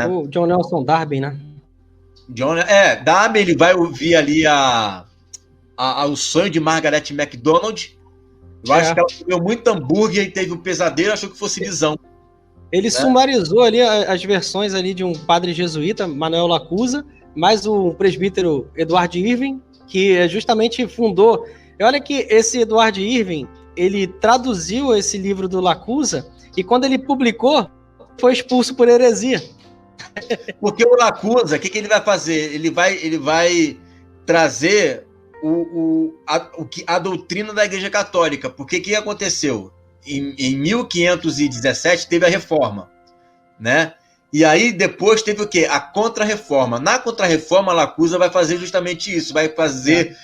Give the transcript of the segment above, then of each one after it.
O John Nelson Darby, né? Darby, ele vai ouvir ali o sonho de Margaret MacDonald. Eu acho que ela comeu muito hambúrguer e teve um pesadelo, achou que fosse visão. Ele sumarizou ali as versões ali de um padre jesuíta, Manuel Lacusa, mais o presbítero Edward Irving, que justamente fundou. E olha que esse Edward Irving, ele traduziu esse livro do Lacusa e quando ele publicou, foi expulso por heresia. Porque o Lacusa, o que ele vai fazer? Ele vai trazer a doutrina da Igreja Católica. Porque o que aconteceu? Em 1517 teve a Reforma, né? E aí depois teve o quê? A Contra-Reforma. Na Contra-Reforma, Lacusa vai fazer justamente isso. Vai fazer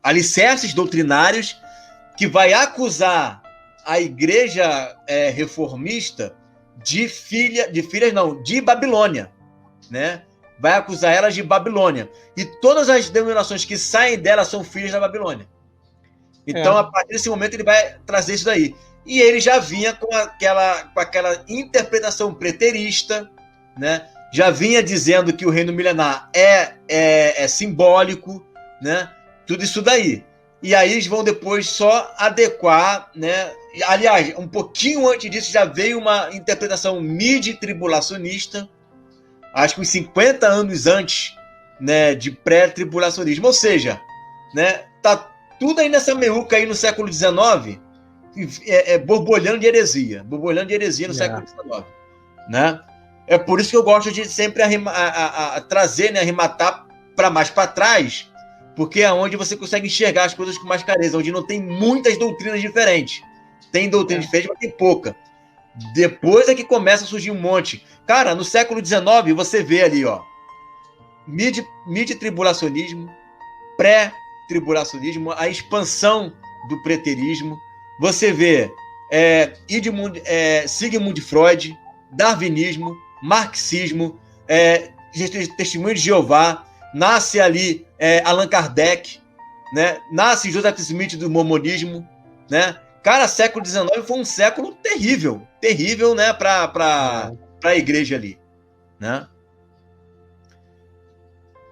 alicerces doutrinários que vai acusar a Igreja reformista de Babilônia, né? Vai acusar elas de Babilônia. E todas as denominações que saem dela são filhas da Babilônia. Então, a partir desse momento, ele vai trazer isso daí. E ele já vinha com aquela interpretação preterista, né? Já vinha dizendo que o reino milenar é simbólico, né? Tudo isso daí. E aí eles vão depois só adequar, né? Aliás, um pouquinho antes disso já veio uma interpretação midi-tribulacionista, acho que uns 50 anos antes, né, de pré-tribulacionismo. Ou seja, né, tá tudo aí nessa meiuca aí no século XIX, borbulhando de heresia no século XIX, né? É por isso que eu gosto de sempre trazer, né, arrematar para mais para trás, porque é onde você consegue enxergar as coisas com mais clareza, onde não tem muitas doutrinas diferentes. Tem doutrina diferente, mas tem pouca. Depois é que começa a surgir um monte. Cara, no século XIX, você vê ali, ó, midi-tribulacionismo, pré-tribulacionismo, a expansão do preterismo. Você vê Sigmund Freud, darwinismo, marxismo, testemunho de Jeová, nasce ali Allan Kardec, né? Nasce Joseph Smith do mormonismo, né? Cara, século XIX foi um século terrível, né, para a igreja ali, né?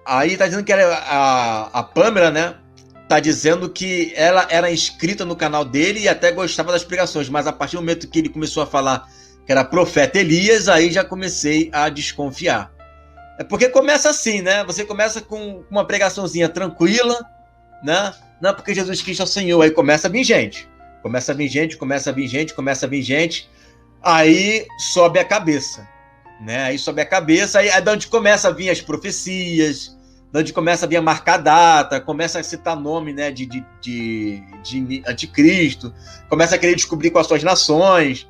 Aí tá dizendo que a Pamela, né, tá dizendo que ela era inscrita no canal dele e até gostava das pregações, mas a partir do momento que ele começou a falar que era profeta Elias, aí já comecei a desconfiar. É porque começa assim, né? Você começa com uma pregaçãozinha tranquila, né? Não, porque Jesus Cristo é o Senhor. Aí começa a vir gente. Aí sobe a cabeça, né? Aí sobe a cabeça, aí é de onde começa a vir as profecias, de onde começa a vir a marcar data, começa a citar nome, né, de anticristo, começa a querer descobrir quais são as nações.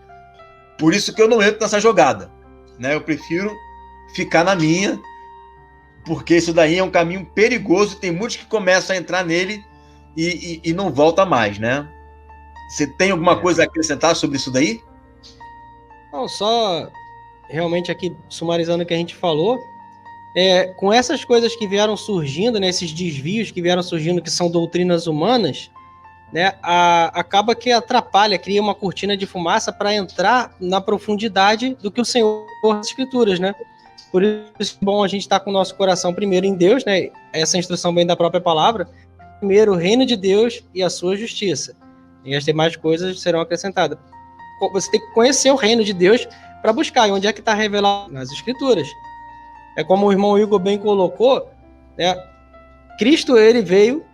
Por isso que eu não entro nessa jogada, né? Eu prefiro ficar na minha, porque isso daí é um caminho perigoso, tem muitos que começam a entrar nele e não volta mais, né? Você tem alguma coisa a acrescentar sobre isso daí? Não, só realmente aqui sumarizando o que a gente falou, com essas coisas que vieram surgindo, né, esses desvios que vieram surgindo, que são doutrinas humanas, né, acaba que atrapalha, cria uma cortina de fumaça para entrar na profundidade do que o Senhor das Escrituras, né? Por isso é bom a gente estar com o nosso coração primeiro em Deus, né? Essa instrução vem da própria palavra. Primeiro o reino de Deus e a sua justiça. E as demais coisas serão acrescentadas. Você tem que conhecer o reino de Deus para buscar. E onde é que está revelado? Nas Escrituras. É como o irmão Igor bem colocou, né? Cristo, ele veio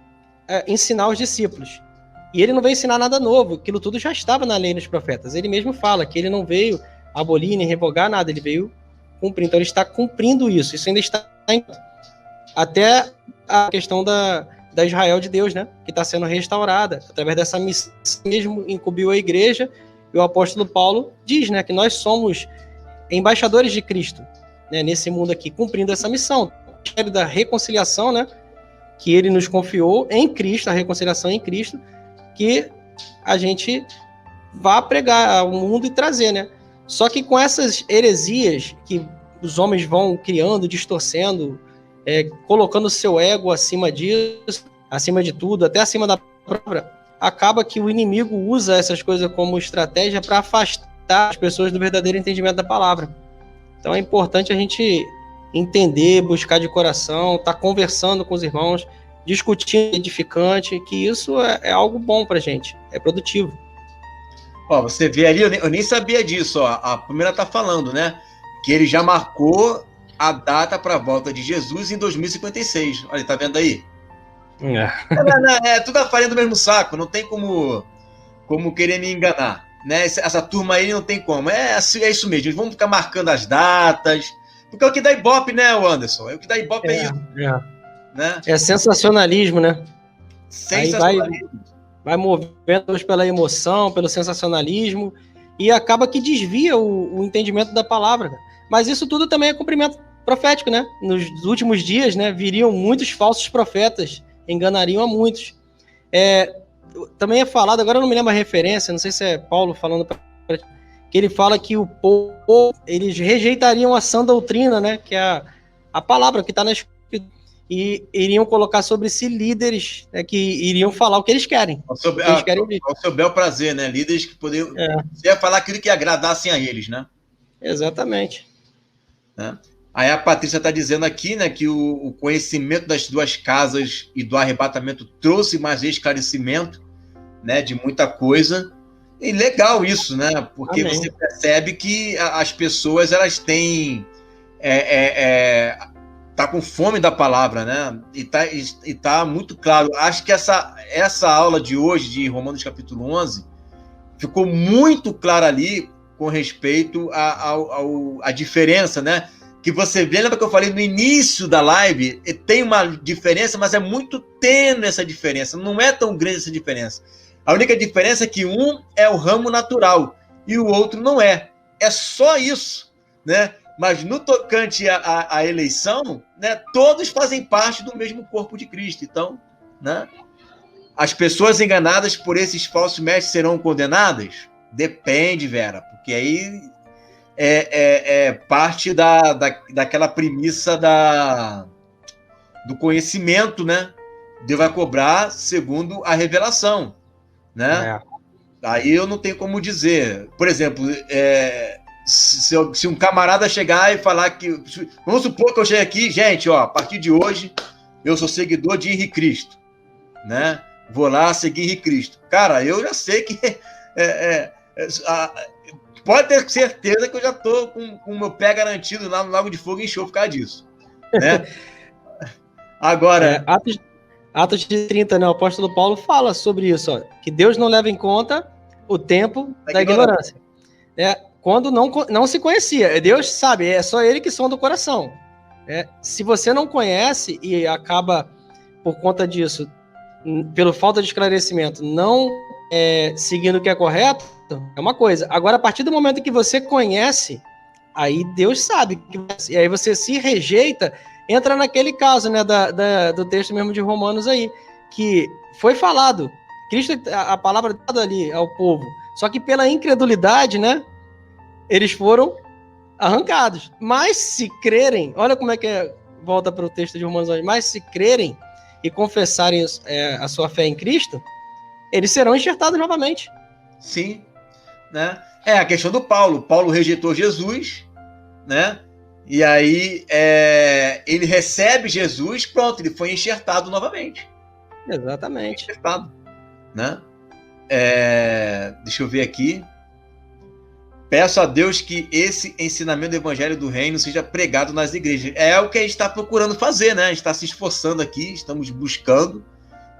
ensinar os discípulos. E ele não veio ensinar nada novo. Aquilo tudo já estava na lei e nos profetas. Ele mesmo fala que ele não veio abolir nem revogar nada. Ele veio cumprir. Então ele está cumprindo isso. Isso ainda está até a questão da Israel de Deus, né? Que está sendo restaurada. Através dessa missão mesmo incumbiu a igreja. E o apóstolo Paulo diz, né, que nós somos embaixadores de Cristo, né, nesse mundo aqui, cumprindo essa missão. O da reconciliação, né, que ele nos confiou em Cristo, a reconciliação em Cristo, que a gente vá pregar ao mundo e trazer, né? Só que com essas heresias que os homens vão criando, distorcendo, colocando o seu ego acima disso, acima de tudo, até acima da própria, acaba que o inimigo usa essas coisas como estratégia para afastar afastar as pessoas do verdadeiro entendimento da palavra. Então é importante a gente entender, buscar de coração, estar conversando com os irmãos, discutindo, edificante, que isso é algo bom para a gente, é produtivo. Ó, você vê ali, eu nem sabia disso, ó, a primeira está falando, né, que ele já marcou a data para a volta de Jesus em 2056. Olha, tá vendo aí? É tudo a farinha do mesmo saco, não tem como querer me enganar, né? Essa turma aí não tem como. É isso mesmo, eles vão ficar marcando as datas, porque é o que dá ibope, né, Anderson? É o que dá ibope, é isso. Né? É sensacionalismo, né? Sensacionalismo. Aí vai movendo pela emoção, pelo sensacionalismo, e acaba que desvia o entendimento da palavra. Mas isso tudo também é cumprimento profético, né? Nos últimos dias, né, viriam muitos falsos profetas, enganariam a muitos. Também é falado, agora eu não me lembro a referência, não sei se é Paulo falando, que ele fala que o povo, eles rejeitariam a sã doutrina, né, que é a palavra que está na Escritura, e iriam colocar sobre si líderes, né, que iriam falar o que eles querem. Ao seu bel prazer, né? Líderes que poderiam falar aquilo que agradassem a eles, né? Exatamente. Né? Aí a Patrícia está dizendo aqui, né, que o conhecimento das duas casas e do arrebatamento trouxe mais esclarecimento, né, de muita coisa. E legal isso, né? Porque Amém. Você percebe que as pessoas, elas têm... tá com fome da palavra, né? E tá muito claro. Acho que essa aula de hoje, de Romanos capítulo 11, ficou muito clara ali com respeito à diferença, né? Que você vê, lembra que eu falei no início da live, tem uma diferença, mas é muito tênue essa diferença, não é tão grande essa diferença. A única diferença é que um é o ramo natural e o outro não é. É só isso, né? Mas no tocante à eleição, né, todos fazem parte do mesmo corpo de Cristo. Então, né, as pessoas enganadas por esses falsos mestres serão condenadas? Depende, Vera, porque aí é parte daquela premissa do conhecimento, né? Deus vai cobrar segundo a revelação, né? Aí eu não tenho como dizer. Por exemplo, se um camarada chegar e falar que... Vamos supor que eu chegue aqui, gente, ó, a partir de hoje eu sou seguidor de Henrique Cristo, né? Vou lá seguir Henrique Cristo. Cara, eu já sei que... pode ter certeza que eu já estou com o meu pé garantido lá no Lago de Fogo e Enxofre por causa disso, né? Agora... Atos de 30, né? O apóstolo Paulo fala sobre isso, ó, que Deus não leva em conta o tempo da ignorância. Quando não se conhecia. Deus sabe, é só ele que sonda o coração. Se você não conhece e acaba, por conta disso, pela falta de esclarecimento, não seguindo o que é correto, é uma coisa. Agora, a partir do momento que você conhece, aí Deus sabe. E aí você se rejeita, entra naquele caso, né, do texto mesmo de Romanos aí, que foi falado. Cristo, a palavra dada ali ao povo. Só que pela incredulidade, né, eles foram arrancados. Mas se crerem, olha como é que volta para o texto de Romanos, mas se crerem e confessarem a sua fé em Cristo, eles serão enxertados novamente. Sim, né? É a questão do Paulo. Paulo rejeitou Jesus, né? E aí ele recebe Jesus, pronto, ele foi enxertado novamente. Exatamente. Enxertado, né? Deixa eu ver aqui. Peço a Deus que esse ensinamento do Evangelho do Reino seja pregado nas igrejas. É o que a gente está procurando fazer, né? A gente está se esforçando aqui, estamos buscando,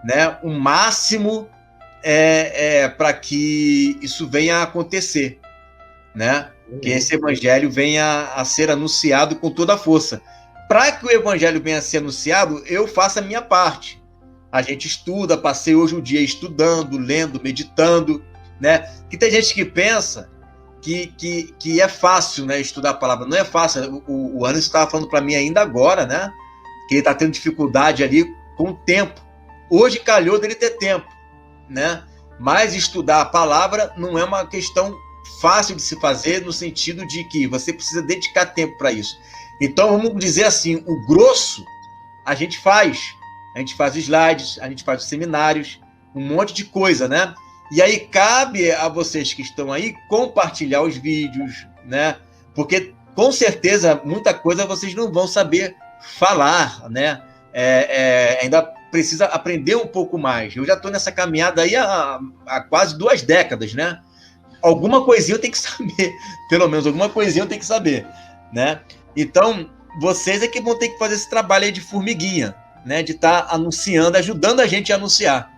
né, o máximo para que isso venha a acontecer, né? Que esse Evangelho venha a ser anunciado com toda a força. Para que o Evangelho venha a ser anunciado, eu faço a minha parte. A gente estuda, passei hoje o dia estudando, lendo, meditando, né? Que tem gente que pensa que é fácil, né, estudar a palavra. Não é fácil. O Anderson estava falando para mim ainda agora, né, que ele está tendo dificuldade ali com o tempo. Hoje calhou dele ter tempo, né? Mas estudar a palavra não é uma questão fácil de se fazer, no sentido de que você precisa dedicar tempo para isso. Então, vamos dizer assim, o grosso a gente faz. A gente faz slides, a gente faz seminários, um monte de coisa, né? E aí cabe a vocês que estão aí compartilhar os vídeos, né? Porque com certeza muita coisa vocês não vão saber falar, né? Ainda precisa aprender um pouco mais. Eu já estou nessa caminhada aí há quase 2 décadas, né? Alguma coisinha eu tenho que saber, pelo menos alguma coisinha eu tenho que saber, né? Então, vocês é que vão ter que fazer esse trabalho aí de formiguinha, né? De estar anunciando, ajudando a gente a anunciar.